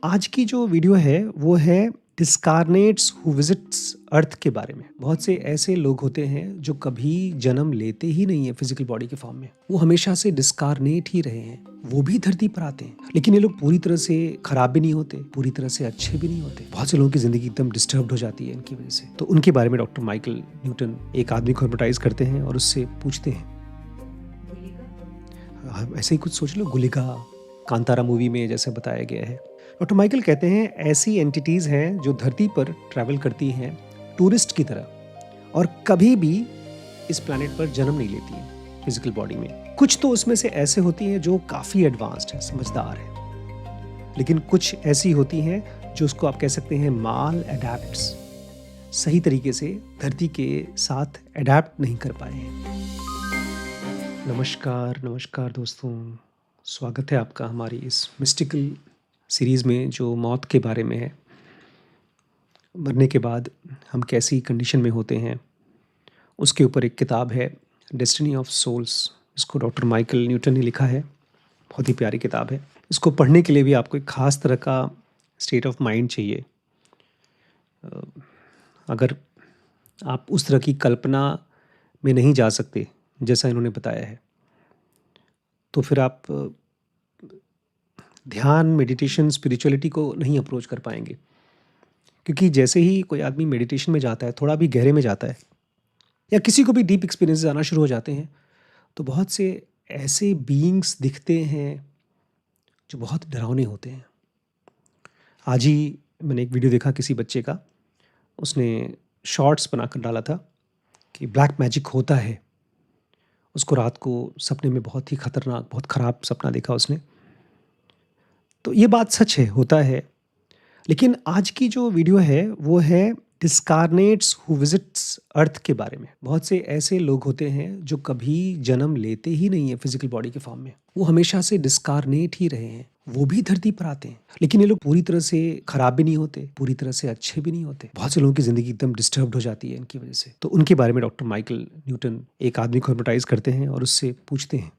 आज की जो वीडियो है वो है डिस्कारनेट्स हु विजिट्स अर्थ के बारे में। बहुत से ऐसे लोग होते हैं जो कभी जन्म लेते ही नहीं है फिजिकल बॉडी के फॉर्म में। वो हमेशा से डिस्कारनेट ही रहे हैं। वो भी धरती पर आते हैं, लेकिन ये लोग पूरी तरह से खराब भी नहीं होते, पूरी तरह से अच्छे भी नहीं होते। बहुत से लोगों की जिंदगी एकदम डिस्टर्ब हो जाती है इनकी वजह से। तो उनके बारे में डॉक्टर माइकल न्यूटन एक आदमी को हिप्नोटाइज करते हैं और उससे पूछते हैं। ऐसे ही कुछ सोच लो, गुलिका कांतारा मूवी में जैसे बताया गया है। डॉक्टर माइकल कहते हैं ऐसी एंटिटीज हैं जो धरती पर ट्रैवल करती हैं टूरिस्ट की तरह और कभी भी इस प्लैनेट पर जन्म नहीं लेती हैं फिजिकल बॉडी में। कुछ तो उसमें से ऐसे होती हैं जो काफ़ी एडवांस्ड है, समझदार है, लेकिन कुछ ऐसी होती हैं जो उसको आप कह सकते हैं माल एडेप्ट्स, सही तरीके से धरती के साथ एडेप्ट नहीं कर पाए हैं। नमस्कार नमस्कार दोस्तों, स्वागत है आपका हमारी इस मिस्टिकल सीरीज़ में जो मौत के बारे में है। मरने के बाद हम कैसी कंडीशन में होते हैं, उसके ऊपर एक किताब है डेस्टिनी ऑफ सोल्स, इसको डॉक्टर माइकल न्यूटन ने लिखा है। बहुत ही प्यारी किताब है। इसको पढ़ने के लिए भी आपको एक ख़ास तरह का स्टेट ऑफ माइंड चाहिए। अगर आप उस तरह की कल्पना में नहीं जा सकते जैसा इन्होंने बताया है, तो फिर आप ध्यान, मेडिटेशन, स्पिरिचुअलिटी को नहीं अप्रोच कर पाएंगे। क्योंकि जैसे ही कोई आदमी मेडिटेशन में जाता है, थोड़ा भी गहरे में जाता है, या किसी को भी डीप एक्सपीरियंस आना शुरू हो जाते हैं, तो बहुत से ऐसे बीइंग्स दिखते हैं जो बहुत डरावने होते हैं। आज ही मैंने एक वीडियो देखा किसी बच्चे का, उसने शॉर्ट्स बनाकर डाला था कि ब्लैक मैजिक होता है। उसको रात को सपने में बहुत ही खतरनाक, बहुत ख़राब सपना देखा उसने। तो ये बात सच है, होता है। लेकिन आज की जो वीडियो है वो है डिस्कारनेट्स हु विजिट्स अर्थ के बारे में। बहुत से ऐसे लोग होते हैं जो कभी जन्म लेते ही नहीं है फिजिकल बॉडी के फॉर्म में। वो हमेशा से डिस्कारनेट ही रहे हैं। वो भी धरती पर आते हैं, लेकिन ये लोग पूरी तरह से खराब भी नहीं होते, पूरी तरह से अच्छे भी नहीं होते। बहुत से लोगों की जिंदगी एकदम डिस्टर्ब हो जाती है इनकी वजह से। तो उनके बारे में डॉक्टर माइकल न्यूटन एक आदमी को हिप्नोटाइज करते हैं और उससे पूछते हैं।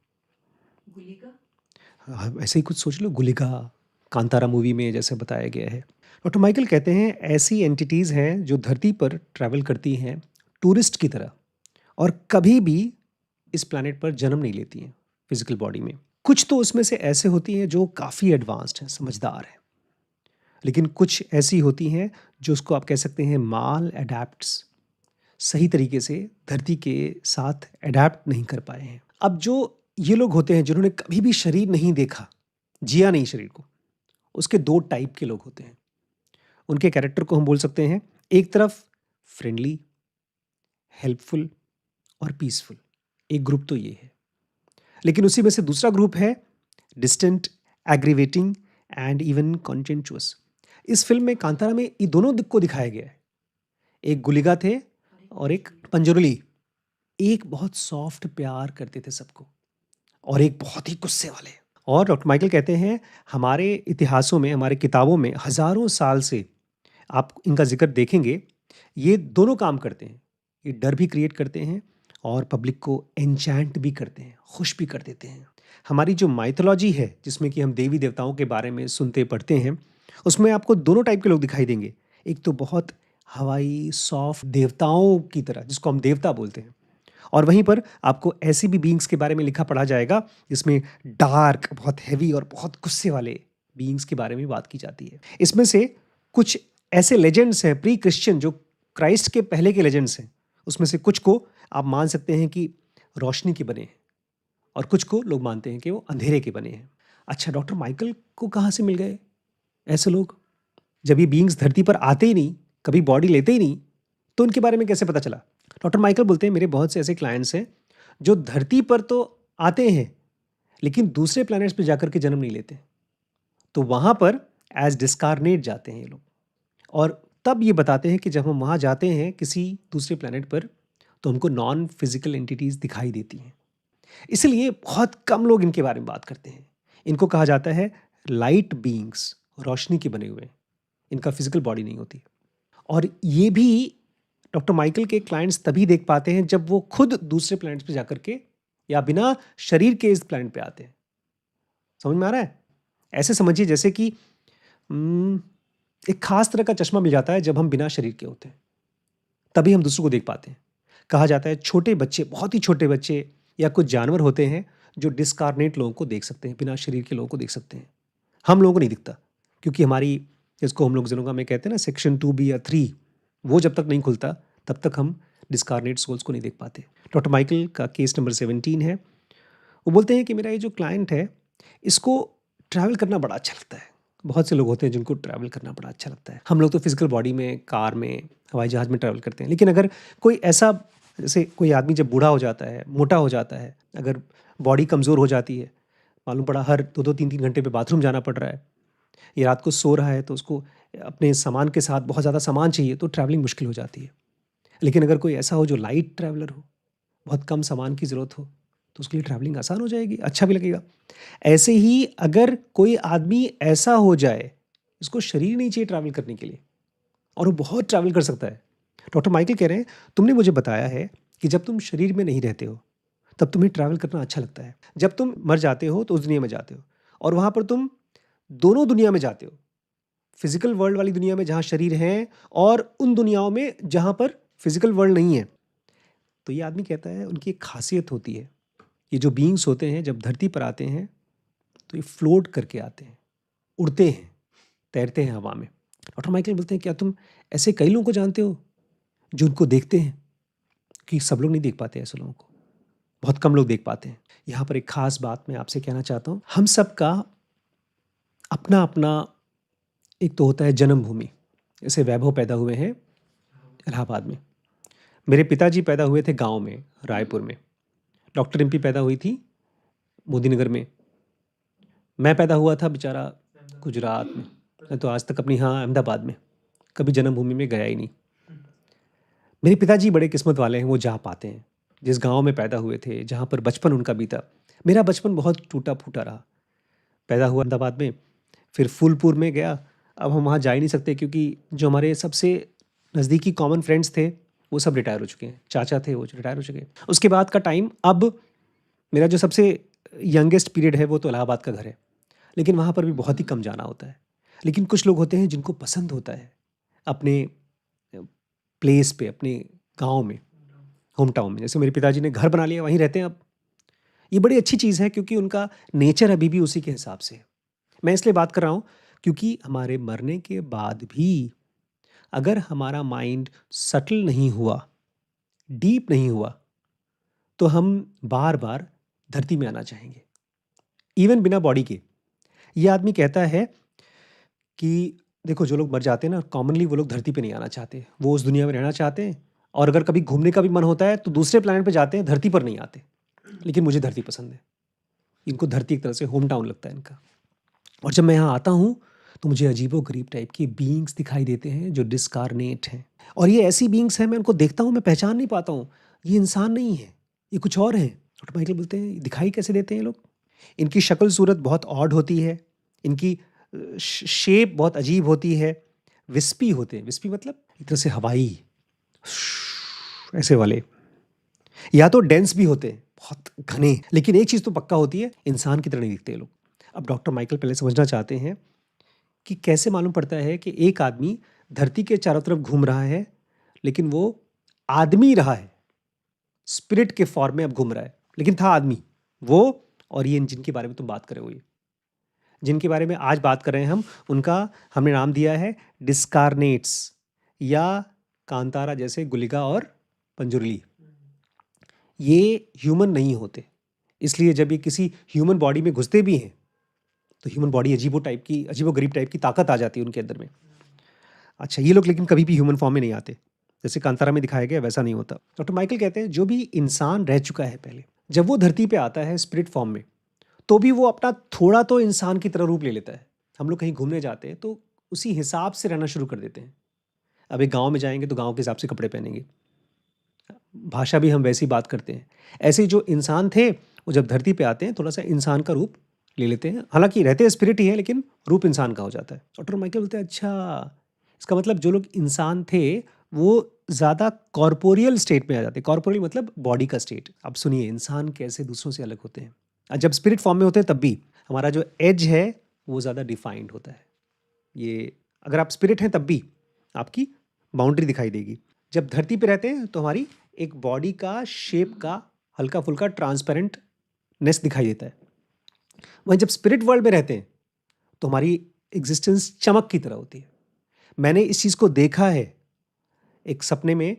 ऐसे ही कुछ सोच लो, गुलिका कांतारा मूवी में जैसे बताया गया है। डॉक्टर माइकल कहते हैं ऐसी एंटिटीज़ हैं जो धरती पर ट्रैवल करती हैं टूरिस्ट की तरह और कभी भी इस प्लैनेट पर जन्म नहीं लेती हैं फिजिकल बॉडी में। कुछ तो उसमें से ऐसे होती हैं जो काफ़ी एडवांस्ड हैं, समझदार हैं, लेकिन कुछ ऐसी होती हैं जो उसको आप कह सकते हैं माल एडेप्ट्स, सही तरीके से धरती के साथ एडेप्ट नहीं कर पाए हैं। अब जो ये लोग होते हैं जिन्होंने कभी भी शरीर नहीं देखा, जिया नहीं शरीर को, उसके दो टाइप के लोग होते हैं। उनके कैरेक्टर को हम बोल सकते हैं, एक तरफ फ्रेंडली, हेल्पफुल और पीसफुल, एक ग्रुप तो ये है। लेकिन उसी में से दूसरा ग्रुप है डिस्टेंट, एग्रीवेटिंग एंड इवन कॉन्टेंचुअस। इस फिल्म में कांतारा में ये दोनों दिक को दिखाया गया है। एक गुलिगा थे और एक पंजरुली। एक बहुत सॉफ्ट प्यार करते थे सबको और एक बहुत ही गुस्से वाले। और डॉक्टर माइकल कहते हैं हमारे इतिहासों में, हमारे किताबों में हजारों साल से आप इनका जिक्र देखेंगे, ये दोनों काम करते हैं। ये डर भी क्रिएट करते हैं और पब्लिक को एन्चैंट भी करते हैं, खुश भी कर देते हैं। हमारी जो माइथोलॉजी है, जिसमें कि हम देवी देवताओं के बारे में सुनते पढ़ते हैं, उसमें आपको दोनों टाइप के लोग दिखाई देंगे। एक तो बहुत हवाई सॉफ्ट देवताओं की तरह, जिसको हम देवता बोलते हैं, और वहीं पर आपको ऐसी भी बीइंग्स के बारे में लिखा पढ़ा जाएगा जिसमें डार्क, बहुत हैवी और बहुत गुस्से वाले बीइंग्स के बारे में बात की जाती है। इसमें से कुछ ऐसे लेजेंड्स हैं प्री क्रिश्चियन, जो क्राइस्ट के पहले के लेजेंड्स हैं, उसमें से कुछ को आप मान सकते हैं कि रोशनी के बने हैं और कुछ को लोग मानते हैं कि वो अंधेरे के बने हैं। अच्छा, डॉक्टर माइकल को कहाँ से मिल गए ऐसे लोग? जब ये बीइंग्स धरती पर आते ही नहीं, कभी बॉडी लेते ही नहीं, तो उनके बारे में कैसे पता चला? डॉक्टर माइकल बोलते हैं मेरे बहुत से ऐसे क्लाइंट्स हैं जो धरती पर तो आते हैं लेकिन दूसरे प्लैनेट्स पे जाकर के जन्म नहीं लेते। तो वहाँ पर एज डिस्कारनेट जाते हैं ये लोग, और तब ये बताते हैं कि जब हम वहाँ जाते हैं किसी दूसरे प्लैनेट पर, तो हमको नॉन फिजिकल एंटिटीज़ दिखाई देती हैं। इसलिए बहुत कम लोग इनके बारे में बात करते हैं। इनको कहा जाता है लाइट बीइंग्स, रोशनी के बने हुए। इनका फिजिकल बॉडी नहीं होती। और ये भी डॉक्टर माइकल के क्लाइंट्स तभी देख पाते हैं जब वो खुद दूसरे प्लैनेट्स पे जाकर के या बिना शरीर के इस प्लैनेट पे आते हैं। समझ में आ रहा है? ऐसे समझिए जैसे कि उम, एक ख़ास तरह का चश्मा मिल जाता है जब हम बिना शरीर के होते हैं, तभी हम दूसरों को देख पाते हैं। कहा जाता है छोटे बच्चे, बहुत ही छोटे बच्चे या कुछ जानवर होते हैं जो डिस्कार्नेट लोगों को देख सकते हैं, बिना शरीर के लोगों को देख सकते हैं। हम लोगों को नहीं दिखता क्योंकि हमारी, जिसको हम लोग ज़िलों में कहते हैं ना सेक्शन 2B या 3, वो जब तक नहीं खुलता तब तक हम डिस्कार्नेट सोल्स को नहीं देख पाते। डॉक्टर माइकल का केस नंबर 17 है। वो बोलते हैं कि मेरा ये जो क्लाइंट है, इसको ट्रैवल करना बड़ा अच्छा लगता है। बहुत से लोग होते हैं जिनको ट्रैवल करना बड़ा अच्छा लगता है। हम लोग तो फिजिकल बॉडी में, कार में, हवाई जहाज़ में ट्रैवल करते हैं, लेकिन अगर कोई ऐसा, जैसे कोई आदमी जब बूढ़ा हो जाता है, मोटा हो जाता है, अगर बॉडी कमज़ोर हो जाती है, मालूम पड़ा हर 2-2 3-3 घंटे पे बाथरूम जाना पड़ रहा है, या रात को सो रहा है तो उसको अपने सामान के साथ बहुत ज़्यादा सामान चाहिए, तो ट्रैवलिंग मुश्किल हो जाती है। लेकिन अगर कोई ऐसा हो जो लाइट ट्रैवलर हो, बहुत कम सामान की ज़रूरत हो, तो उसके लिए ट्रैवलिंग आसान हो जाएगी, अच्छा भी लगेगा। ऐसे ही अगर कोई आदमी ऐसा हो जाए, जिसको शरीर नहीं चाहिए ट्रैवल करने के लिए और वो बहुत ट्रैवल कर सकता है, डॉक्टर माइकल कह रहे हैं, तुमने मुझे बताया है कि जब तुम शरीर में नहीं रहते हो, तब तुम्हें ट्रैवल करना अच्छा लगता है। जब तुम मर जाते हो तो उस दुनिया में जाते हो, और वहाँ पर तुम दोनों दुनिया में जाते हो, फिजिकल वर्ल्ड वाली दुनिया में जहाँ शरीर है, और उन दुनियाओं में जहाँ पर फिजिकल वर्ल्ड नहीं है। तो ये आदमी कहता है उनकी एक खासियत होती है, ये जो बीइंग्स होते हैं जब धरती पर आते हैं तो ये फ्लोट करके आते हैं, उड़ते हैं, तैरते हैं हवा में। डॉक्टर माइकल बोलते हैं क्या तुम ऐसे कई लोगों को जानते हो जो उनको देखते हैं? कि सब लोग नहीं देख पाते ऐसे लोगों को, बहुत कम लोग देख पाते हैं। यहाँ पर एक खास बात मैं आपसे कहना चाहता हूँ, हम सब का अपना अपना एक तो होता है जन्मभूमि। जैसे वैभव पैदा हुए हैं इलाहाबाद में, मेरे पिताजी पैदा हुए थे गांव में, रायपुर में। डॉक्टर रिम्पी पैदा हुई थी मोदी नगर में। मैं पैदा हुआ था बेचारा गुजरात में। मैं तो आज तक अपनी, हाँ, अहमदाबाद में, कभी जन्मभूमि में गया ही नहीं। मेरे पिताजी बड़े किस्मत वाले हैं, वो जा पाते हैं जिस गांव में पैदा हुए थे, जहाँ पर बचपन उनका बीता। मेरा बचपन बहुत टूटा फूटा रहा। पैदा हुआ अहमदाबाद में, फिर फूलपुर में गया। अब हम वहाँ जा ही नहीं सकते क्योंकि जो हमारे सबसे नज़दीकी कॉमन फ्रेंड्स थे वो सब रिटायर हो चुके हैं। चाचा थे वो रिटायर हो चुके हैं। उसके बाद का टाइम, अब मेरा जो सबसे यंगेस्ट पीरियड है वो तो इलाहाबाद का घर है, लेकिन वहाँ पर भी बहुत ही कम जाना होता है। लेकिन कुछ लोग होते हैं जिनको पसंद होता है अपने प्लेस पे, अपने गांव में, होम टाउन में। जैसे मेरे पिताजी ने घर बना लिया, वहीं रहते हैं अब। ये बड़ी अच्छी चीज़ है क्योंकि उनका नेचर अभी भी उसी के हिसाब से है। मैं इसलिए बात कर रहा हूँ क्योंकि हमारे मरने के बाद भी अगर हमारा माइंड सटल नहीं हुआ, डीप नहीं हुआ, तो हम बार बार धरती में आना चाहेंगे, इवन बिना बॉडी के। ये आदमी कहता है कि देखो, जो लोग मर जाते हैं ना, कॉमनली वो लोग धरती पे नहीं आना चाहते, वो उस दुनिया में रहना चाहते हैं। और अगर कभी घूमने का भी मन होता है तो दूसरे प्लैनेट पे जाते हैं, धरती पर नहीं आते। लेकिन मुझे धरती पसंद है, इनको धरती एक तरह से होम टाउन लगता है इनका। और जब मैं यहाँ आता हूँ तो मुझे अजीबो गरीब टाइप की बीइंग्स दिखाई देते हैं जो डिस्कारनेट हैं। और ये ऐसी बीइंग्स हैं, मैं उनको देखता हूँ, मैं पहचान नहीं पाता हूँ, ये इंसान नहीं है, ये कुछ और हैं। डॉक्टर माइकल बोलते हैं दिखाई कैसे देते हैं ये लोग? इनकी शक्ल सूरत बहुत ऑड होती है, इनकी शेप बहुत अजीब होती है, विस्पी होते हैं। विस्पी मतलब एक तरह से हवाई, ऐसे वाले, या तो डेंस भी होते हैं, बहुत घने। लेकिन एक चीज़ तो पक्का होती है, इंसान की तरह नहीं दिखते ये लोग। अब डॉक्टर माइकल पहले समझना चाहते हैं कि कैसे मालूम पड़ता है कि एक आदमी धरती के चारों तरफ घूम रहा है, लेकिन वो आदमी रहा है, स्पिरिट के फॉर्म में अब घूम रहा है, लेकिन था आदमी वो। और ये जिनके बारे में तुम बात कर रहे हो, ये जिनके बारे में आज बात कर रहे हैं हम, उनका हमने नाम दिया है डिस्कारनेट्स, या कांतारा जैसे गुलिका और पंजुरली। ये ह्यूमन नहीं होते, इसलिए जब ये किसी ह्यूमन बॉडी में घुसते भी हैं तो ह्यूमन बॉडी अजीबो गरीब टाइप की ताकत आ जाती है उनके अंदर में। अच्छा, ये लोग लेकिन कभी भी ह्यूमन फॉर्म में नहीं आते, जैसे कांतारा में दिखाया गया वैसा नहीं होता। डॉक्टर माइकल कहते हैं जो भी इंसान रह चुका है पहले, जब वो धरती पे आता है स्पिरिट फॉर्म में, तो भी वो अपना थोड़ा तो इंसान की तरह रूप ले लेता है। हम लोग कहीं घूमने जाते हैं तो उसी हिसाब से रहना शुरू कर देते हैं। अब एक गाँव में जाएंगे तो गाँव के हिसाब से कपड़े पहनेंगे, भाषा भी हम वैसी बात करते हैं। ऐसे जो इंसान थे वो जब धरती पे आते हैं थोड़ा सा इंसान का रूप ले लेते हैं, हालांकि रहते स्पिरिट ही है लेकिन रूप इंसान का हो जाता है। डॉक्टर माइकल बोलते हैं अच्छा, इसका मतलब जो लोग इंसान थे वो ज़्यादा कॉर्पोरियल स्टेट में आ जाते हैं। कॉर्पोरियल मतलब बॉडी का स्टेट। अब सुनिए इंसान कैसे दूसरों से अलग होते हैं। जब स्पिरिट फॉर्म में होते हैं तब भी हमारा जो एज है वो ज़्यादा डिफाइंड होता है, ये अगर आप स्पिरिट हैं तब भी आपकी बाउंड्री दिखाई देगी। जब धरती पे रहते हैं तो हमारी एक बॉडी का शेप का हल्का-फुल्का ट्रांसपेरेंटनेस दिखाई देता है। वहीं जब स्पिरिट वर्ल्ड में रहते हैं तो हमारी एग्जिस्टेंस चमक की तरह होती है। मैंने इस चीज़ को देखा है एक सपने में,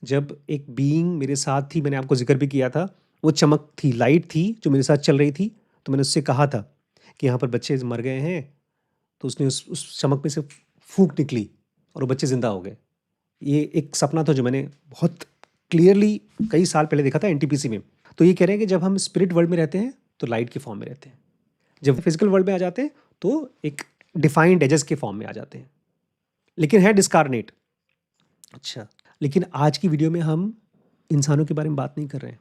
जब एक बीइंग मेरे साथ थी, मैंने आपको ज़िक्र भी किया था, वो चमक थी, लाइट थी जो मेरे साथ चल रही थी। तो मैंने उससे कहा था कि यहाँ पर बच्चे मर गए हैं, तो उसने उस चमक में से फूंक निकली और वो बच्चे ज़िंदा हो गए। ये एक सपना था जो मैंने बहुत क्लियरली कई साल पहले देखा था एनटीपीसी में। तो ये कह रहे हैं कि जब हम स्पिरिट वर्ल्ड में रहते हैं तो लाइट के फॉर्म में रहते हैं, जब फिजिकल वर्ल्ड में आ जाते हैं तो एक डिफाइंड एजेस के फॉर्म में आ जाते हैं, लेकिन है डिस्कारनेट। अच्छा, लेकिन आज की वीडियो में हम इंसानों के बारे में बात नहीं कर रहे हैं,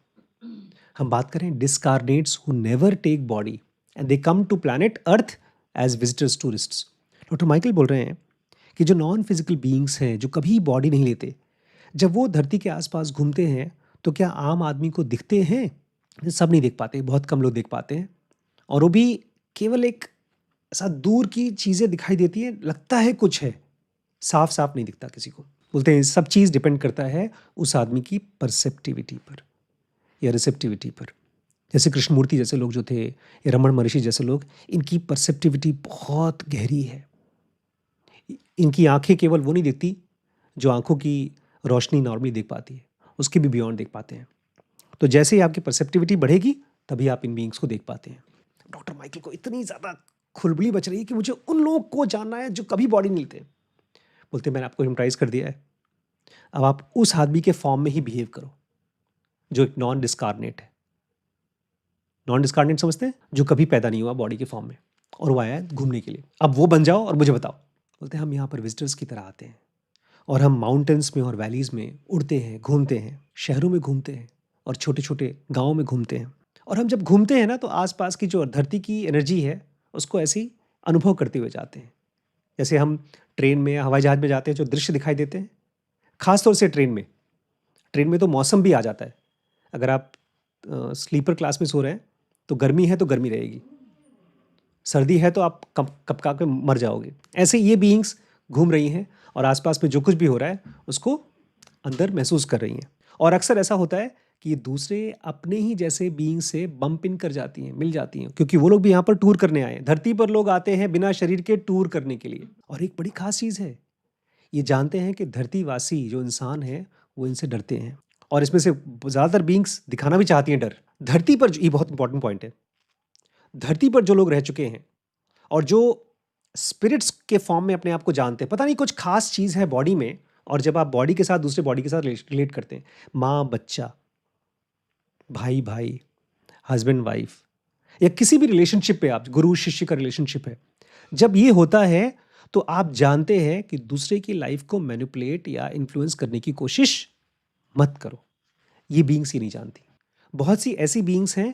हम बात कर रहे हैं discarnates who never take body and they come to planet earth as visitors tourists. Doctor Michael बोल रहे हैं कि जो नॉन फिजिकल बीइंग्स हैं, जो कभी बॉडी नहीं लेते, जब वो धरती के आसपास घूमते हैं तो क्या आम आदमी को दिखते हैं? सब नहीं देख पाते, बहुत कम लोग देख पाते हैं, और वो भी केवल एक ऐसा दूर की चीज़ें दिखाई देती हैं, लगता है कुछ है, साफ साफ नहीं दिखता किसी को। बोलते हैं सब चीज़ डिपेंड करता है उस आदमी की परसेप्टिविटी पर या रिसेप्टिविटी पर। जैसे कृष्णमूर्ति जैसे लोग जो थे या रमन महर्षि जैसे लोग, इनकी परसेप्टिविटी बहुत गहरी है। इनकी आंखें केवल वो नहीं देखती जो आंखों की रोशनी नॉर्मली देख पाती है, उसके भी बियॉन्ड देख पाते हैं। तो जैसे ही आपकी परसेप्टिविटी बढ़ेगी तभी आप इन बीइंग्स को देख पाते हैं। डॉक्टर माइकल को इतनी ज़्यादा खुलबली बच रही है कि मुझे उन लोगों को जानना है जो कभी बॉडी नहीं लेते। बोलते मैंने आपको हिप्नोटाइज कर दिया है, अब आप उस आदमी के फॉर्म में ही बिहेव करो जो एक नॉन डिस्कारनेट है। नॉन डिस्कारनेट समझते हैं? जो कभी पैदा नहीं हुआ बॉडी के फॉर्म में और वो आया है घूमने के लिए। अब वो बन जाओ और मुझे बताओ। बोलते हैं हम यहाँ पर विजिटर्स की तरह आते हैं और हम माउंटेन्स में और वैलीज़ में उड़ते हैं, घूमते हैं, शहरों में घूमते हैं और छोटे छोटे गाँव में घूमते हैं। और हम जब घूमते हैं ना तो आसपास की जो धरती की एनर्जी है उसको ऐसे ही अनुभव करते हुए जाते हैं। जैसे हम ट्रेन में या हवाई जहाज़ में जाते हैं, जो दृश्य दिखाई देते हैं, खास तौर से ट्रेन में तो मौसम भी आ जाता है। अगर आप स्लीपर क्लास में सो रहे हैं तो गर्मी है तो गर्मी रहेगी, सर्दी है तो आप कपका के मर जाओगे। ऐसे ये बीइंग्स घूम रही हैं और आसपास में जो कुछ भी हो रहा है उसको अंदर महसूस कर रही हैं। और अक्सर ऐसा होता है कि ये दूसरे अपने ही जैसे बीइंग से बम्प इन कर जाती हैं, मिल जाती हैं, क्योंकि वो लोग भी यहाँ पर टूर करने आए हैं। धरती पर लोग आते हैं बिना शरीर के टूर करने के लिए। और एक बड़ी खास चीज़ है, ये जानते हैं कि धरतीवासी जो इंसान है वो इनसे डरते हैं, और इसमें से ज़्यादातर बीइंग्स दिखाना भी चाहती हैं डर। धरती पर ये बहुत इंपॉर्टेंट पॉइंट है, धरती पर जो लोग रह चुके हैं और जो स्पिरिट्स के फॉर्म में अपने आप को जानते हैं, पता नहीं कुछ खास चीज़ है बॉडी में, और जब आप बॉडी के साथ दूसरे बॉडी के साथ रिलेट करते हैं, माँ बच्चा, भाई भाई, हस्बैंड वाइफ, या किसी भी रिलेशनशिप पे, आप गुरु शिष्य का रिलेशनशिप है, जब ये होता है तो आप जानते हैं कि दूसरे की लाइफ को मैनिपुलेट या इन्फ्लुएंस करने की कोशिश मत करो। ये बीइंग्स ही नहीं जानती। बहुत सी ऐसी बीइंग्स हैं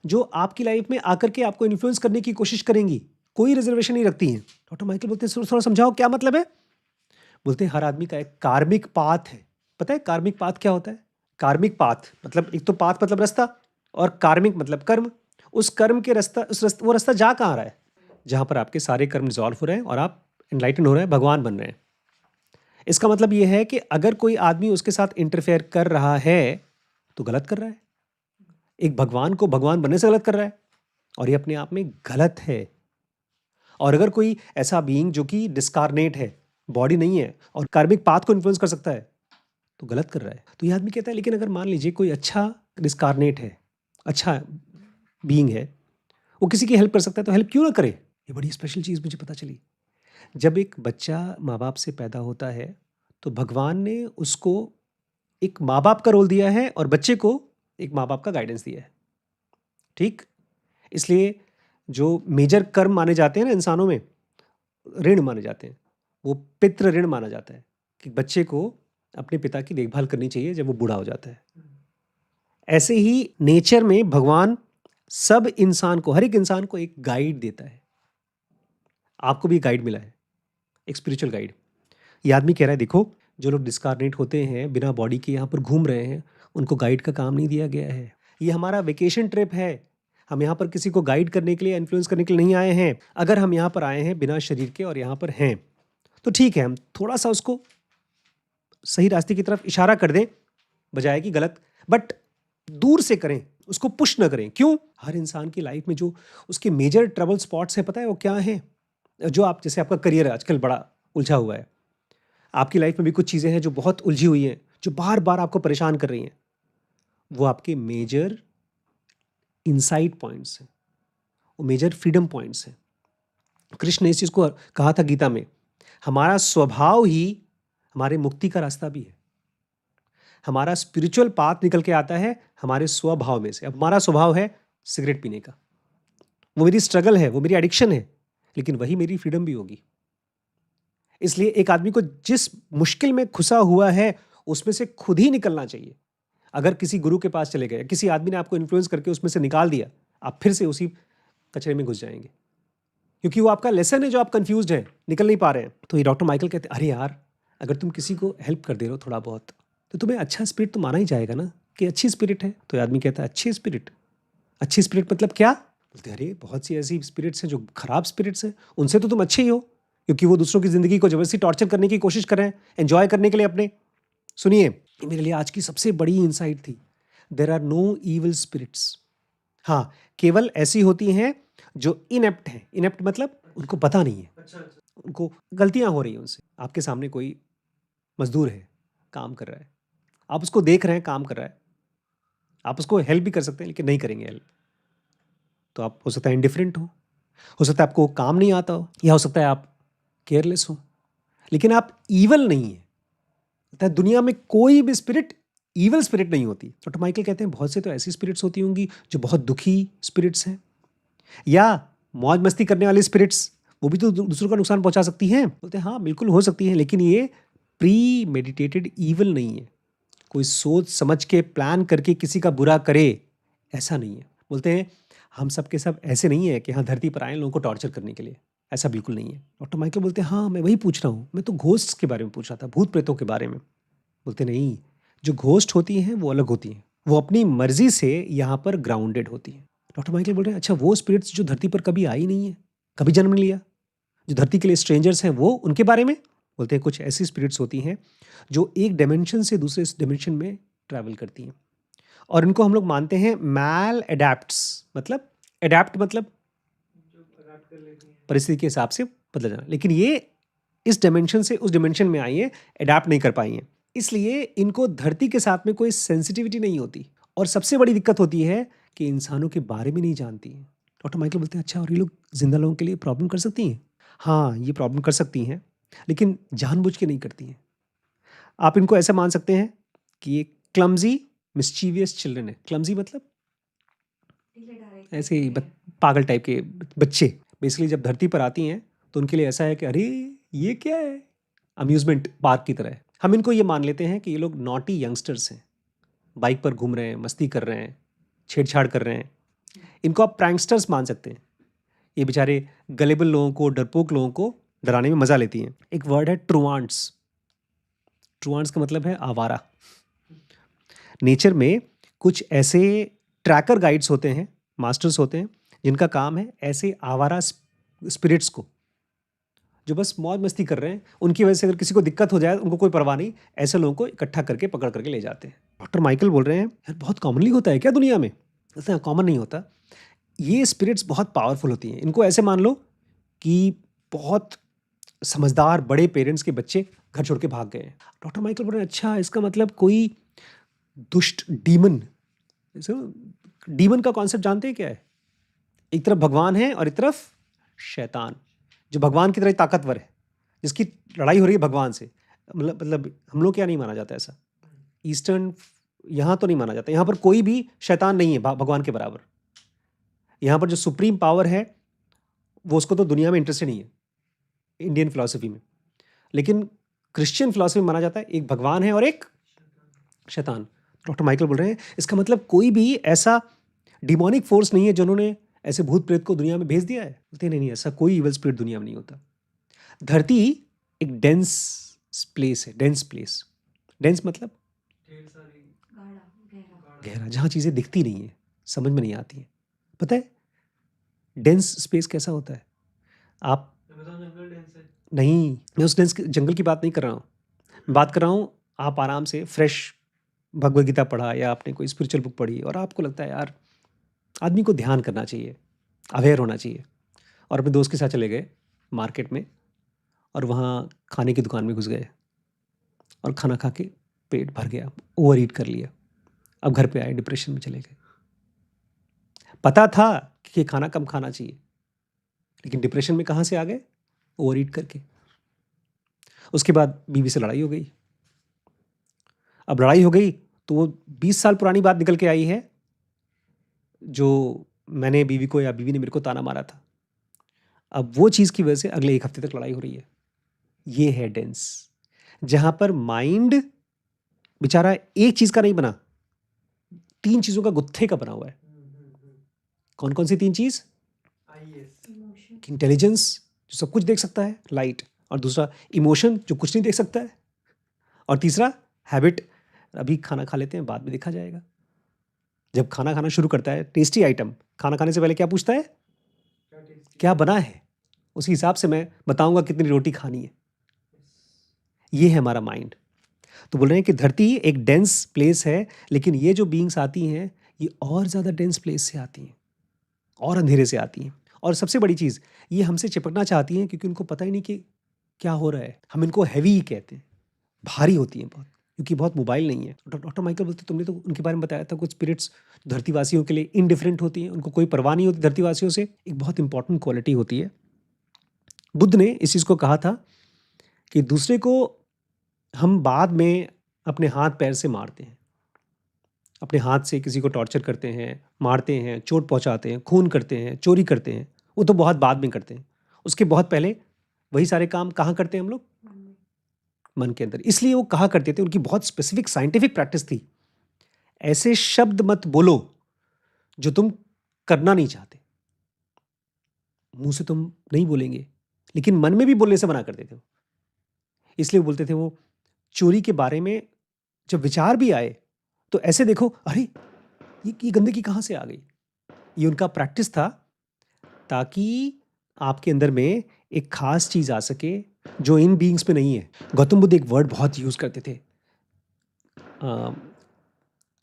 जो आपकी लाइफ में आकर के आपको इन्फ्लुएंस करने की कोशिश करेंगी, कोई रिजर्वेशन नहीं रखती हैं। डॉक्टर माइकल बोलते हैं थोड़ा समझाओ क्या मतलब है। बोलते हैं हर आदमी का एक कार्मिक पाथ है। पता है कार्मिक पाथ क्या होता है? कार्मिक पाथ मतलब एक तो पाथ मतलब रास्ता, और कार्मिक मतलब कर्म। उस कर्म के रास्ता, वो रास्ता जा कहाँ रहा है? जहाँ पर आपके सारे कर्म रिजॉल्व हो रहे हैं और आप एनलाइटन हो रहे हैं, भगवान बन रहे हैं। इसका मतलब ये है कि अगर कोई आदमी उसके साथ इंटरफेयर कर रहा है तो गलत कर रहा है, एक भगवान को भगवान बनने से गलत कर रहा है, और ये अपने आप में गलत है। और अगर कोई ऐसा बीइंग जो कि डिस्कारनेट है, बॉडी नहीं है, और कार्मिक पाथ को इन्फ्लुएंस कर सकता है, तो गलत कर रहा है। तो ये आदमी कहता है लेकिन अगर मान लीजिए कोई अच्छा डिस्कारनेट है, अच्छा बीइंग है, वो किसी की हेल्प कर सकता है, तो हेल्प क्यों ना करे? ये बड़ी स्पेशल चीज़ मुझे पता चली। जब एक बच्चा माँ बाप से पैदा होता है तो भगवान ने उसको एक माँ बाप का रोल दिया है और बच्चे को एक माँ बाप का गाइडेंस दिया है, ठीक? इसलिए जो मेजर कर्म माने जाते हैं ना इंसानों में, ऋण माने जाते हैं, वो पितृ ऋण माना जाता है कि बच्चे को अपने पिता की देखभाल करनी चाहिए जब वो बूढ़ा हो जाता है। ऐसे ही नेचर में भगवान सब इंसान को, हर एक इंसान को एक गाइड देता है। आपको भी गाइड मिला है, एक स्पिरिचुअल गाइड। ये आदमी कह रहा है देखो, जो लोग डिस्कारनेट होते हैं, बिना बॉडी के यहाँ पर घूम रहे हैं, उनको गाइड का काम नहीं दिया गया है। ये हमारा वेकेशन ट्रिप है, हम यहाँ पर किसी को गाइड करने के लिए, इन्फ्लुएंस करने के लिए नहीं आए हैं। अगर हम यहाँ पर आए हैं बिना शरीर के और यहाँ पर हैं, तो ठीक है, हम थोड़ा सा उसको सही रास्ते की तरफ इशारा कर दें, बजाय कि गलत, बट दूर से करें, उसको पुश ना करें। क्यों? हर इंसान की लाइफ में जो उसके मेजर ट्रबल स्पॉट्स हैं, पता है वो क्या हैं? जो आप, जैसे आपका करियर आजकल बड़ा उलझा हुआ है, आपकी लाइफ में भी कुछ चीज़ें हैं जो बहुत उलझी हुई हैं, जो बार बार आपको परेशान कर रही हैं, वो आपके मेजर इनसाइट पॉइंट्स हैं, वो मेजर फ्रीडम पॉइंट्स हैं। कृष्ण ने इस चीज़ को कहा था गीता में, हमारा स्वभाव ही हमारे मुक्ति का रास्ता भी है। हमारा स्पिरिचुअल पाथ निकल के आता है हमारे स्वभाव में से। अब हमारा स्वभाव है सिगरेट पीने का, वो मेरी स्ट्रगल है, वो मेरी एडिक्शन है, लेकिन वही मेरी फ्रीडम भी होगी। इसलिए एक आदमी को जिस मुश्किल में घुसा हुआ है उसमें से खुद ही निकलना चाहिए। अगर किसी गुरु के पास चले गए, किसी आदमी ने आपको इन्फ्लुएंस करके उसमें से निकाल दिया, आप फिर से उसी कचरे में घुस जाएंगे, क्योंकि वो आपका लेसन है जो आप कंफ्यूज्ड हैं, निकल नहीं पा रहे हैं। तो ये डॉक्टर माइकल कहते हैं, अरे यार, अगर तुम किसी को हेल्प कर दे रहे हो थोड़ा बहुत, तो तुम्हें अच्छा स्पिरिट तो माना ही जाएगा ना, कि अच्छी स्पिरिट है। तो ये आदमी कहता है, अच्छी स्पिरिट? अच्छी स्पिरिट मतलब क्या? बोलते, अरे बहुत सी ऐसी स्पिरिट्स हैं जो खराब स्पिरिट्स हैं, उनसे तो तुम अच्छे ही हो, क्योंकि वो दूसरों की ज़िंदगी को जबरदस्ती टॉर्चर करने की कोशिश कर रहे हैं, एंजॉय करने के लिए अपने। सुनिए, ये मेरे लिए आज की सबसे बड़ी इंसाइट थी। There are no evil spirits. हाँ, केवल ऐसी होती हैं जो इनेप्ट हैं। इनेप्ट मतलब उनको पता नहीं है, उनको गलतियां हो रही हैं उनसे। आपके सामने कोई मजदूर है, काम कर रहा है, आप उसको देख रहे हैं काम कर रहा है, आप उसको हेल्प भी कर सकते हैं, लेकिन नहीं करेंगे हेल्प। तो आप हो सकता है इंडिफरेंट हो सकता है आपको काम नहीं आता हो, या हो सकता है आप केयरलेस हो, लेकिन आप ईवल नहीं है। होता है दुनिया में कोई भी स्पिरिट ईवल स्पिरिट नहीं होती। डॉक्टर माइकल कहते हैं बहुत से तो ऐसी स्पिरिट्स होती होंगी जो बहुत दुखी स्पिरिट्स हैं, या मौज मस्ती करने वाली स्पिरिट्स, वो भी तो दूसरों का नुकसान पहुंचा सकती हैं। बोलते हैं हाँ बिल्कुल हो सकती हैं, लेकिन ये प्री मेडिटेटेड ईवल नहीं है। कोई सोच समझ के प्लान करके किसी का बुरा करे, ऐसा नहीं है। बोलते हैं हम सब के सब ऐसे नहीं है कि हाँ धरती पर आए लोगों को टॉर्चर करने के लिए, ऐसा बिल्कुल नहीं है। डॉक्टर माइकल बोलते हैं हाँ मैं वही पूछ रहा हूँ, मैं तो घोस्ट के बारे में पूछ रहा था, भूत प्रेतों के बारे में। बोलते नहीं, जो घोस्ट होती हैं वो अलग होती हैं, वो अपनी मर्जी से यहाँ पर ग्राउंडेड होती हैं। डॉक्टर माइकल बोल रहे हैं अच्छा वो स्पिरिट्स जो धरती पर कभी आई नहीं है, कभी जन्म नहीं लिया, जो धरती के लिए स्ट्रेंजर्स हैं, वो उनके बारे में? बोलते हैं कुछ ऐसी स्पिरिट्स होती हैं जो एक डायमेंशन से दूसरे डायमेंशन में ट्रैवल करती हैं, और इनको हम लोग मानते हैं मैल एडेप्ट्स। मतलब एडेप्ट मतलब परिस्थिति के हिसाब से बदल जाना, लेकिन ये इस डायमेंशन से उस डायमेंशन में आई है, एडाप्ट नहीं कर पाई हैं, इसलिए इनको धरती के साथ में कोई सेंसिटिविटी नहीं होती। और सबसे बड़ी दिक्कत होती है कि इंसानों के बारे में नहीं जानती हैं। डॉक्टर माइकल बोलते हैं अच्छा और ये लोग जिंदा लोगों के लिए प्रॉब्लम कर सकती हैं? हाँ ये प्रॉब्लम कर सकती हैं, लेकिन जानबूझ के नहीं करती हैं। आप इनको ऐसे मान सकते हैं कि ये क्लमजी मिस्चीवियस चिल्ड्रन है। क्लमजी मतलब ऐसे ही पागल टाइप के बच्चे। बेसिकली जब धरती पर आती हैं तो उनके लिए ऐसा है कि अरे ये क्या है, अम्यूजमेंट पार्क की तरह है। हम इनको ये मान लेते हैं कि ये लोग नॉटी यंगस्टर्स हैं, बाइक पर घूम रहे हैं, मस्ती कर रहे हैं, छेड़छाड़ कर रहे हैं। इनको आप प्रैंकस्टर्स मान सकते हैं। ये बेचारे गलेबल लोगों को, डरपोक लोगों को डराने में मजा लेती हैं। एक वर्ड है ट्रुआंट्स। ट्रुआंट्स का मतलब है आवारा। नेचर में कुछ ऐसे ट्रैकर गाइड्स होते हैं, मास्टर्स होते हैं, जिनका काम है ऐसे आवारा स्पिरिट्स को, जो बस मौज मस्ती कर रहे हैं, उनकी वजह से अगर किसी को दिक्कत हो जाए उनको कोई परवाह नहीं, ऐसे लोगों को इकट्ठा करके पकड़ करके ले जाते हैं। डॉक्टर माइकल बोल रहे हैं यार बहुत कॉमनली होता है क्या दुनिया में? ऐसा कॉमन नहीं होता। ये स्पिरिट्स बहुत पावरफुल होती हैं। इनको ऐसे मान लो कि बहुत समझदार बड़े पेरेंट्स के बच्चे घर छोड़ के भाग गए हैं। डॉक्टर माइकल बोल रहे हैं अच्छा इसका मतलब कोई दुष्ट डीमन। डीमन का कॉन्सेप्ट जानते हैं क्या है? एक तरफ भगवान है और एक तरफ शैतान, जो भगवान की तरह ताकतवर है, जिसकी लड़ाई हो रही है भगवान से। मतलब हम लोग क्या नहीं माना जाता ऐसा, ईस्टर्न यहाँ तो नहीं माना जाता। यहाँ पर कोई भी शैतान नहीं है भगवान के बराबर। यहाँ पर जो सुप्रीम पावर है वो, उसको तो दुनिया में इंटरेस्ट नहीं है इंडियन फिलॉसफी में, लेकिन क्रिश्चियन फिलॉसफी में माना जाता है एक भगवान है और एक शैतान। डॉक्टर माइकल बोल रहे हैं इसका मतलब कोई भी ऐसा डिमोनिक फोर्स नहीं है जिन्होंने ऐसे भूत प्रेत को दुनिया में भेज दिया है। बोलते नहीं नहीं, ऐसा कोई इवल स्पिरिट दुनिया में नहीं होता। धरती एक डेंस प्लेस है। डेंस प्लेस, डेंस मतलब गहरा, जहाँ चीज़ें दिखती नहीं है, समझ में नहीं आती हैं, पता है डेंस स्पेस कैसा होता है? आप नहीं, मैं उस डेंस जंगल की बात नहीं कर रहा हूँ। मैं बात कर रहा हूँ, आप आराम से फ्रेश भगवद गीता पढ़ा या आपने कोई स्पिरिचुअल बुक पढ़ी और आपको लगता है यार आदमी को ध्यान करना चाहिए, अवेयर होना चाहिए, और अपने दोस्त के साथ चले गए मार्केट में और वहाँ खाने की दुकान में घुस गए और खाना खा के पेट भर गया, ओवर ईट कर लिया। अब घर पे आए, डिप्रेशन में चले गए। पता था कि ये खाना कम खाना चाहिए, लेकिन डिप्रेशन में कहाँ से आ गए? ओवर ईट करके। उसके बाद बीवी से लड़ाई हो गई। अब लड़ाई हो गई तो वो 20 साल पुरानी बात निकल के आई है जो मैंने बीवी को या बीवी ने मेरे को ताना मारा था। अब वो चीज़ की वजह से अगले 1 हफ्ते तक लड़ाई हो रही है। ये है डेंस, जहाँ पर माइंड बेचारा एक चीज़ का नहीं बना, 3 चीज़ों का गुत्थे का बना हुआ है। कौन कौन सी 3 चीज़? इंटेलिजेंस जो सब कुछ देख सकता है, लाइट, और दूसरा इमोशन जो कुछ नहीं देख सकता है, और तीसरा हैबिट, अभी खाना खा लेते हैं बाद में देखा जाएगा। जब खाना खाना शुरू करता है, टेस्टी आइटम, खाना खाने से पहले क्या पूछता है? क्या बना है? उसी हिसाब से मैं बताऊंगा कितनी रोटी खानी है। ये है हमारा माइंड। तो बोल रहे हैं कि धरती एक डेंस प्लेस है, लेकिन ये जो बीइंग्स आती हैं ये और ज़्यादा डेंस प्लेस से आती हैं और अंधेरे से आती हैं। और सबसे बड़ी चीज़, ये हमसे चिपकना चाहती हैं क्योंकि उनको पता ही नहीं कि क्या हो रहा है। हम इनको हैवी ही कहते हैं, भारी होती हैं बहुत, क्योंकि बहुत मोबाइल नहीं है। डॉक्टर माइकल बोलते तुमने तो उनके बारे में बताया था, कुछ स्पिरिट्स धरतीवासियों के लिए इनडिफरेंट होती हैं, उनको कोई परवाह नहीं होती धरतीवासियों से। एक बहुत इंपॉर्टेंट क्वालिटी होती है। बुद्ध ने इस चीज़ को कहा था कि दूसरे को हम बाद में अपने हाथ पैर से मारते हैं, अपने हाथ से किसी को टॉर्चर करते हैं, मारते हैं, चोट पहुंचाते हैं, खून करते हैं, चोरी करते हैं, वो तो बहुत बाद में करते हैं। उसके बहुत पहले वही सारे काम कहाँ करते हैं हम लोग? मन के अंदर। इसलिए वो कहा करते थे, उनकी बहुत स्पेसिफिक साइंटिफिक प्रैक्टिस थी, ऐसे शब्द मत बोलो जो तुम करना नहीं चाहते। मुंह से तुम नहीं बोलेंगे, लेकिन मन में भी बोलने से मना करते थे। इसलिए बोलते थे वो, चोरी के बारे में जब विचार भी आए तो ऐसे देखो, अरे ये गंदगी कहाँ से आ गई। ये उनका प्रैक्टिस था ताकि आपके अंदर में एक खास चीज आ सके जो इन बीइंग्स में नहीं है। गौतम बुद्ध एक वर्ड बहुत यूज करते थे,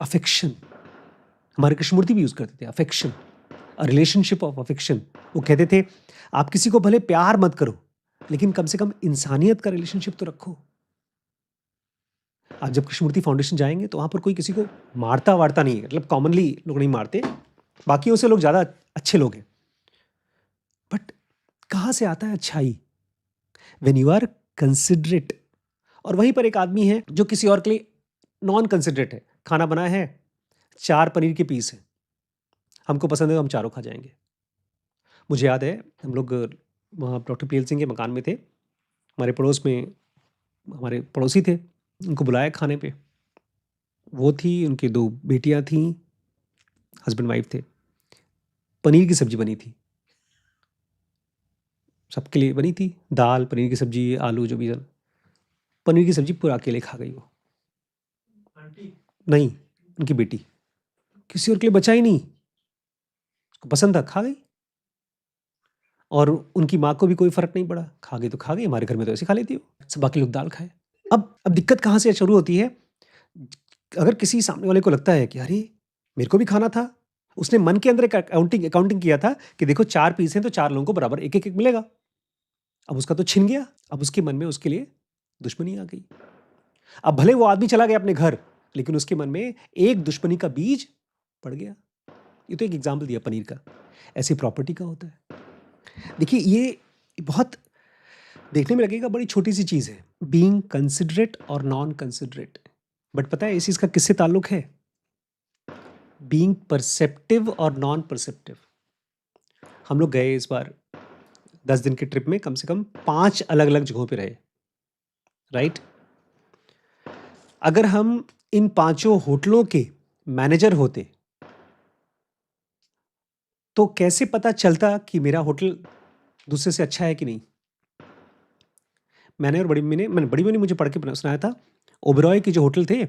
अफेक्शन। हमारे कृष्णमूर्ति भी यूज करते थे affection, a relationship of affection. वो कहते थे आप किसी को भले प्यार मत करो, लेकिन कम से कम इंसानियत का रिलेशनशिप तो रखो। आप जब कृष्णमूर्ति फाउंडेशन जाएंगे तो वहाँ पर कोई किसी को मारता वारता नहीं है, मतलब कॉमनली लोग नहीं मारते, बाकियों से लोग ज़्यादा अच्छे लोग हैं। बट कहाँ से आता है अच्छाई? When you are considerate. और वहीं पर एक आदमी है जो किसी और के लिए नॉन कंसिडरेट है। खाना बनाया है, 4 पनीर के पीस हैं, हमको पसंद है तो हम चारों खा जाएंगे। मुझे याद है हम लोग वहाँ डॉक्टर पीएल सिंह के मकान में थे, हमारे पड़ोस में हमारे पड़ोसी थे, उनको बुलाया खाने पे। वो थी, उनकी 2 बेटियां थीं, हस्बैंड वाइफ थे। पनीर की सब्जी बनी थी, सबके लिए बनी थी, दाल, पनीर की सब्जी, आलू, जो भी था। पनीर की सब्जी पूरा अकेले खा गई वो। नहीं, उनकी बेटी, किसी और के लिए बचा ही नहीं, उसको पसंद था, खा गई। और उनकी माँ को भी कोई फर्क नहीं पड़ा, खा गई तो खा गई, हमारे घर में तो ऐसे खा लेती हो, सब बाकी लोग दाल खाए। अब दिक्कत कहाँ से शुरू होती है? अगर किसी सामने वाले को लगता है कि अरे मेरे को भी खाना था, उसने मन के अंदर एक अकाउंटिंग किया था कि देखो 4 पीस हैं तो 4 लोगों को बराबर एक एक मिलेगा। अब उसका तो छिन गया, अब उसके मन में उसके लिए दुश्मनी आ गई। अब भले वो आदमी चला गया अपने घर, लेकिन उसके मन में एक दुश्मनी का बीज पड़ गया। ये तो एक एग्जाम्पल दिया पनीर का, ऐसी प्रॉपर्टी का होता है। देखिए ये बहुत देखने में लगेगा बड़ी छोटी सी चीज़ है, बीइंग कंसिडरेट और नॉन कंसिडरेट, बट पता है इस चीज़ का किससे ताल्लुक है? बीइंग परसेप्टिव और नॉन परसेप्टिव। हम लोग गए इस बार 10 दिन के ट्रिप में कम से कम 5 अलग अलग जगहों पे रहे, राइट? अगर हम इन 5 होटलों के मैनेजर होते तो कैसे पता चलता कि मेरा होटल दूसरे से अच्छा है कि नहीं? मैंने बड़ी मम्मी ने मुझे पढ़ के सुनाया था, ओबेरॉय के जो होटल थे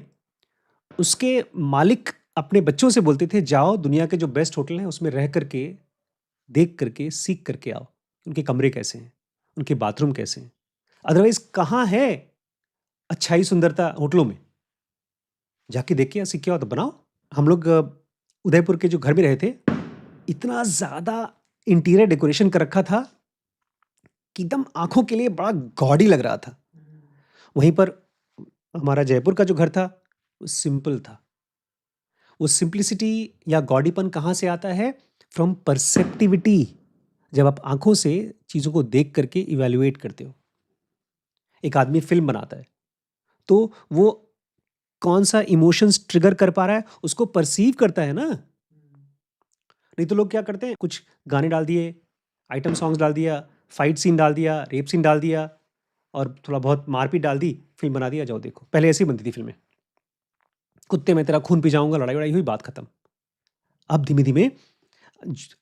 उसके मालिक अपने बच्चों से बोलते थे, जाओ दुनिया के जो बेस्ट होटल हैं उसमें रह करके, देख करके, सीख करके आओ। उनके कमरे कैसे हैं, उनके बाथरूम कैसे हैं। अदरवाइज कहाँ है अच्छाई सुंदरता होटलों में? जाके देख के या सीख के आओ तो बनाओ। हम लोग उदयपुर के जो घर में रहे थे, इतना ज़्यादा इंटीरियर डेकोरेशन कर रखा था कि एकदम आँखों के लिए बड़ा गॉडी लग रहा था। वहीं पर हमारा जयपुर का जो घर था, वो सिंपल था। वो सिंप्लिसिटी या गॉडीपन कहाँ से आता है? फ्रॉम परसेप्टिविटी। जब आप आँखों से चीज़ों को देख करके इवैल्यूएट करते हो। एक आदमी फ़िल्म बनाता है, तो वो कौन-सा इमोशंस ट्रिगर कर पा रहा है, उसको परसीव करता है ना। नहीं तो लोग क्या करते हैं, कुछ गाने डाल दिए, आइटम सॉन्ग्स डाल दिया, फाइट सीन डाल दिया, रेप सीन डाल दिया और थोड़ा बहुत मारपीट डाल दी, फ़िल्म बना दिया, जाओ देखो। पहले ऐसे ही बनती थी फ़िल्में। कुत्ते मैं तेरा खून पी जाऊँगा, लड़ाई-वड़ाई हुई, बात खत्म। अब धीमे-धीमे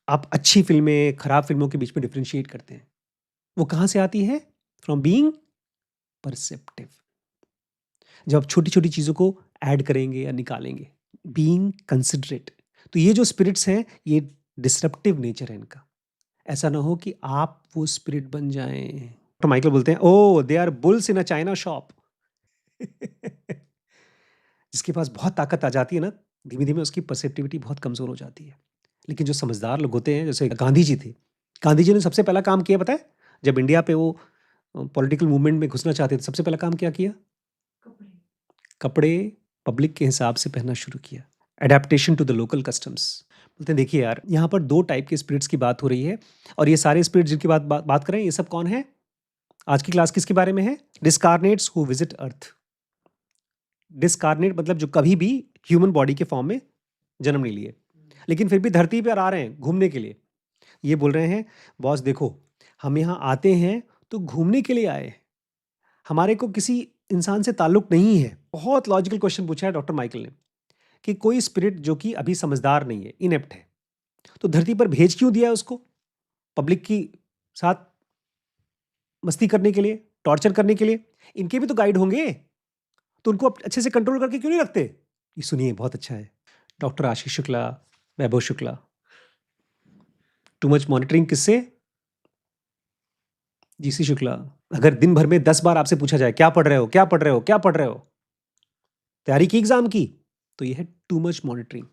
आप अच्छी फ़िल्में, खराब फ़िल्मों के बीच में डिफरेंशिएट करते हैं। वो कहाँ से आती है? From being perceptive. जब आप छोटी-छोटी चीज़ों को ऐड करेंगे या निकालेंगे, बीइंग कंसिडरेट। तो ये जो स्पिरिट्स हैं, ये डिसरप्टिव नेचर है इनका। ऐसा ना हो कि आप वो स्पिरिट बन जाएँ। तो माइकल बोलते हैं, oh! They are bulls in a china shop. जिसके पास बहुत ताकत आ जाती है ना, धीमे-धीमे उसकी परसेप्टिविटी बहुत कमज़ोर हो जाती है। लेकिन जो समझदार लोग होते हैं, जैसे गांधी जी थे। गांधी जी ने सबसे पहला काम किया पता है? जब इंडिया पे वो पॉलिटिकल मूवमेंट में घुसना चाहते थे, सबसे पहला काम क्या किया? कपड़े पब्लिक के हिसाब से पहनना शुरू किया। Adaptation to the local customs. बोलते हैं देखिए यार, यहाँ पर 2 टाइप के स्पिरिट्स की बात हो रही है और ये सारे स्पिरिट्स जिनकी बात कर रहे हैं, ये सब कौन है? आज की क्लास किसके बारे में है? डिस्कार्नेट्स हू विजिट अर्थ। डिस्कार्नेट मतलब जो कभी भी ह्यूमन बॉडी के फॉर्म में जन्म नहीं लिए, लेकिन फिर भी धरती पर आ रहे हैं घूमने के लिए। ये बोल रहे हैं, बॉस देखो, हम यहाँ आते हैं तो घूमने के लिए आए हैं। हमारे को किसी इंसान से ताल्लुक नहीं है। बहुत लॉजिकल क्वेश्चन पूछा है डॉक्टर माइकल ने कि कोई स्पिरिट जो कि अभी समझदार नहीं है, इनेप्ट है, तो धरती पर भेज क्यों दिया है उसको? पब्लिक की साथ मस्ती करने के लिए, टॉर्चर करने के लिए? इनके भी तो गाइड होंगे, तो उनको अच्छे से कंट्रोल करके क्यों नहीं रखते? ये सुनिए, बहुत अच्छा है। डॉक्टर आशीष शुक्ला, वैभव शुक्ला। टू मच मॉनिटरिंग किससे? जीसी शुक्ला। अगर दिन भर में 10 बार आपसे पूछा जाए, क्या पढ़ रहे हो, क्या पढ़ रहे हो, क्या पढ़ रहे हो, तैयारी की एग्जाम की, तो यह है टू मच मॉनिटरिंग।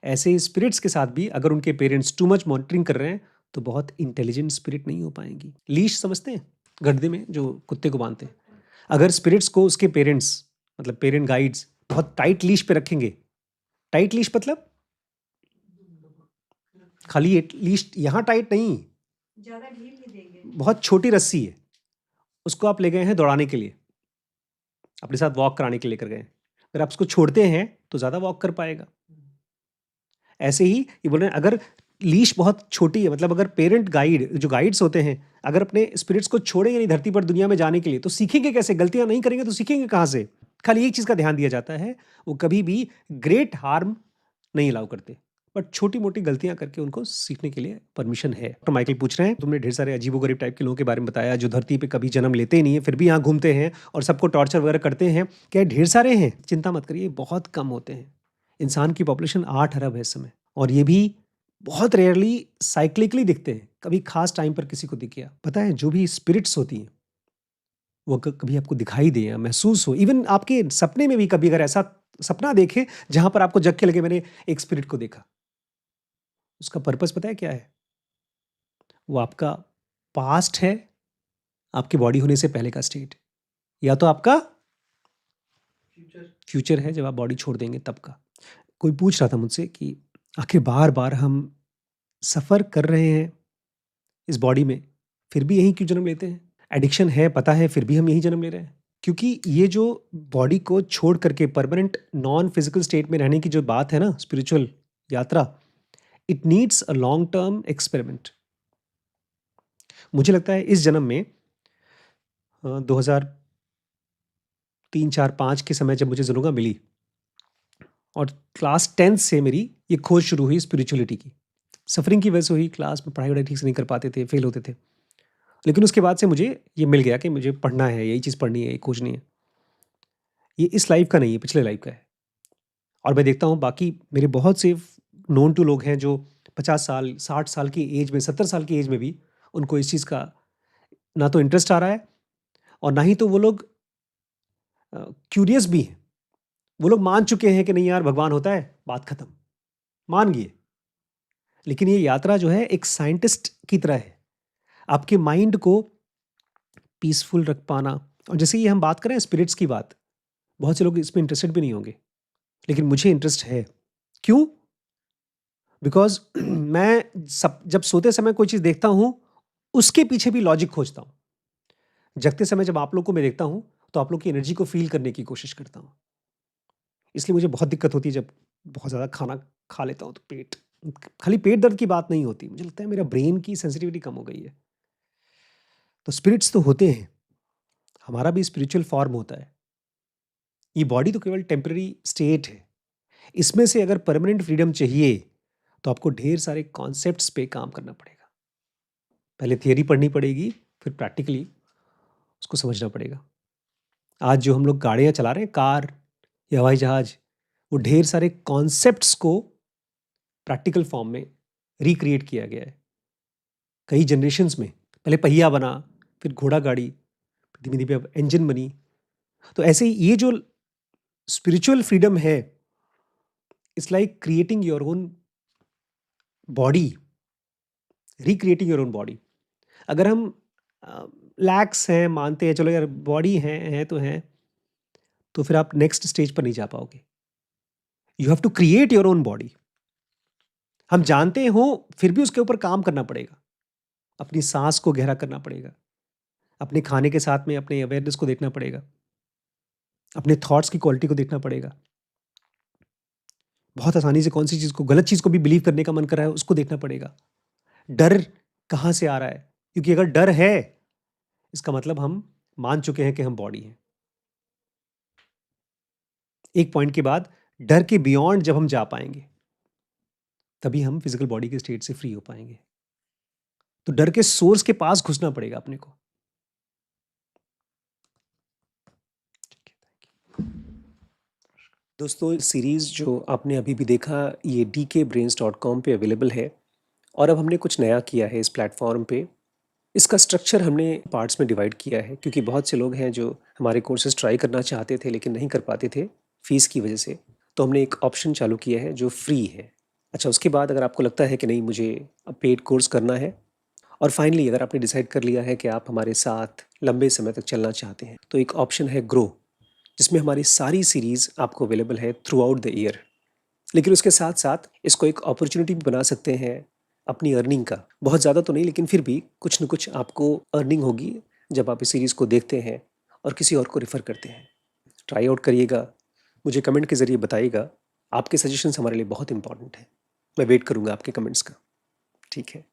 ऐसे स्पिरिट्स के साथ भी अगर उनके पेरेंट्स टू मच मॉनिटरिंग कर रहे हैं, तो बहुत इंटेलिजेंट स्पिरिट नहीं हो पाएंगी। लीश समझते हैं? गड्ढे में जो कुत्ते को बांधते हैं। अगर स्पिरिट्स को उसके पेरेंट्स, मतलब पेरेंट गाइड्स, बहुत टाइट लीश पे रखेंगे। टाइट लीश मतलब खाली लीश यहाँ टाइट नहीं, ज्यादा ढील नहीं देंगे, बहुत छोटी रस्सी है, उसको आप ले गए हैं दौड़ाने के लिए, अपने साथ वॉक कराने के लिए लेकर गए। अगर आप उसको छोड़ते हैं तो ज़्यादा वॉक कर पाएगा। ऐसे ही ये बोल रहे हैं, अगर लीश बहुत छोटी है, मतलब अगर पेरेंट गाइड, जो गाइड्स होते हैं, अगर अपने स्पिरिट्स को छोड़ेंगे नहीं धरती पर दुनिया में जाने के लिए, तो सीखेंगे कैसे? गलतियां नहीं करेंगे तो सीखेंगे कहाँ से? खाली एक चीज़ का ध्यान दिया जाता है, वो कभी भी ग्रेट हार्म नहीं अलाउ करते, बट छोटी-मोटी गलतियाँ करके उनको सीखने के लिए परमिशन है। तो माइकल पूछ रहे हैं, तुमने ढेर सारे अजीबो-गरीब टाइप के लोगों के बारे में बताया, जो धरती पे कभी जन्म लेते ही नहीं है, फिर भी यहाँ घूमते हैं और सबको टॉर्चर वगैरह करते हैं। क्या ढेर सारे हैं? चिंता मत करिए, बहुत कम होते हैं। इंसान की पॉपुलेशन 8 अरब है इस समय, और ये भी बहुत रेयरली साइक्लिकली दिखते हैं। कभी खास टाइम पर किसी को दिख गया। पता है, जो भी स्पिरिट्स होती हैं, वो कभी आपको दिखाई दे या महसूस हो, इवन आपके सपने में भी कभी अगर ऐसा सपना देखें जहां पर आपको जग के लगे मैंने एक स्पिरिट को देखा, उसका पर्पस पता है क्या है? वो आपका पास्ट है, आपकी बॉडी होने से पहले का स्टेट, या तो आपका फ्यूचर है जब आप बॉडी छोड़ देंगे तब का। कोई पूछ रहा था मुझसे कि आखिर बार बार हम सफ़र कर रहे हैं इस बॉडी में, फिर भी यहीं क्यों जन्म लेते हैं? एडिक्शन है, पता है, फिर भी हम यहीं जन्म ले रहे हैं। क्योंकि ये जो बॉडी को छोड़ करके परमानेंट नॉन फिजिकल स्टेट में रहने की जो बात है ना, स्पिरिचुअल यात्रा, it needs a long term experiment. मुझे लगता है इस जन्म में 2003, 4, 5 के समय जब मुझे ज़रूरत मिली और क्लास 10th से मेरी ये खोज शुरू हुई स्पिरिचुअलिटी की। सफ़रिंग की वजह से हुई, क्लास में पढ़ाई-वढ़ाई ठीक से नहीं कर पाते थे, फेल होते थे। लेकिन उसके बाद से मुझे ये मिल गया कि मुझे पढ़ना है, यही चीज़ पढ़नी है, ये खोजनी है। ये इस लाइफ़ का नहीं है, पिछले लाइफ़ का है। और मैं देखता हूँ बाकी मेरे बहुत से नोन टू लोग हैं जो 50 साल 60 साल की एज में 70 साल की एज में भी उनको इस चीज़ का ना तो इंटरेस्ट आ रहा है और ना ही तो वो लोग क्यूरियस भी हैं। वो लोग मान चुके हैं कि नहीं यार भगवान होता है, बात खत्म, मान गए। लेकिन ये यात्रा जो है एक साइंटिस्ट की तरह है, आपके माइंड को पीसफुल रख पाना। और जैसे ये हम बात करें स्पिरिट्स की बात, बहुत से लोग इसमें इंटरेस्टेड भी नहीं होंगे, लेकिन मुझे इंटरेस्ट है। क्यों? बिकॉज मैं सब जब सोते समय कोई चीज़ देखता हूँ उसके पीछे भी लॉजिक खोजता हूँ। जगते समय जब आप लोग को मैं देखता हूँ तो आप लोग की एनर्जी को फील करने की कोशिश करता हूँ। इसलिए मुझे बहुत दिक्कत होती है जब बहुत ज़्यादा खाना खा लेता हूँ तो पेट, खाली पेट दर्द की बात नहीं होती, मुझे लगता है मेरा ब्रेन की सेंसिटिविटी कम हो गई है। तो स्पिरिट्स तो होते हैं, हमारा भी स्पिरिचुअल फॉर्म होता है। ये बॉडी तो केवल टेम्पररी स्टेट है। इसमें से अगर परमानेंट फ्रीडम चाहिए तो आपको ढेर सारे कॉन्सेप्ट्स पे काम करना पड़ेगा। पहले थियरी पढ़नी पड़ेगी, फिर प्रैक्टिकली उसको समझना पड़ेगा। आज जो हम लोग गाड़ियाँ चला रहे हैं, कार या हवाई जहाज, वो ढेर सारे कॉन्सेप्ट्स को प्रैक्टिकल फॉर्म में रिक्रिएट किया गया है कई जनरेशन्स में। पहले पहिया बना, फिर घोड़ा गाड़ी, धीमे धीमे अब इंजन बनी। तो ऐसे ही ये जो स्पिरिचुअल फ्रीडम है, it's like creating your own body, recreating your own body. अगर हम लैक्स हैं, मानते हैं चलो यार बॉडी है तो है, तो फिर आप नेक्स्ट स्टेज पर नहीं जा पाओगे। You have to create your own body. हम जानते हो फिर भी उसके ऊपर काम करना पड़ेगा, अपनी सांस को गहरा करना पड़ेगा, अपने खाने के साथ में अपने अवेयरनेस को देखना पड़ेगा, अपने थॉट्स की क्वालिटी को देखना पड़ेगा। बहुत आसानी से कौन सी चीज़ को, गलत चीज़ को भी बिलीव करने का मन कर रहा है उसको देखना पड़ेगा। डर कहाँ से आ रहा है? क्योंकि अगर डर है इसका मतलब हम मान चुके हैं कि हम बॉडी हैं। एक पॉइंट के बाद डर के बियॉन्ड जब हम जा पाएंगे तभी हम फिजिकल बॉडी के स्टेट से फ्री हो पाएंगे। तो डर के सोर्स के पास घुसना पड़ेगा अपने को। दोस्तों, सीरीज़ जो आपने अभी भी देखा ये dkbrains.com पे अवेलेबल है और अब हमने कुछ नया किया है इस प्लेटफॉर्म पे। इसका स्ट्रक्चर हमने पार्ट्स में डिवाइड किया है क्योंकि बहुत से लोग हैं जो हमारे कोर्सेज ट्राई करना चाहते थे लेकिन नहीं कर पाते थे फीस की वजह से। तो हमने एक ऑप्शन चालू किया है जो फ्री है। अच्छा, उसके बाद अगर आपको लगता है कि नहीं मुझे अब पेड कोर्स करना है, और फाइनली अगर आपने डिसाइड कर लिया है कि आप हमारे साथ लंबे समय तक चलना चाहते हैं, तो एक ऑप्शन है ग्रो, जिसमें हमारी सारी सीरीज़ आपको अवेलेबल है थ्रू आउट द ईयर। लेकिन उसके साथ साथ इसको एक अपॉर्चुनिटी भी बना सकते हैं अपनी अर्निंग का। बहुत ज़्यादा तो नहीं, लेकिन फिर भी कुछ न कुछ आपको अर्निंग होगी जब आप इस सीरीज़ को देखते हैं और किसी और को रेफ़र करते हैं। ट्राई आउट करिएगा, मुझे कमेंट के ज़रिए बताइएगा। आपके सजेशंस हमारे लिए बहुत इंपॉर्टेंट हैं। मैं वेट करूँगा आपके कमेंट्स का। ठीक है।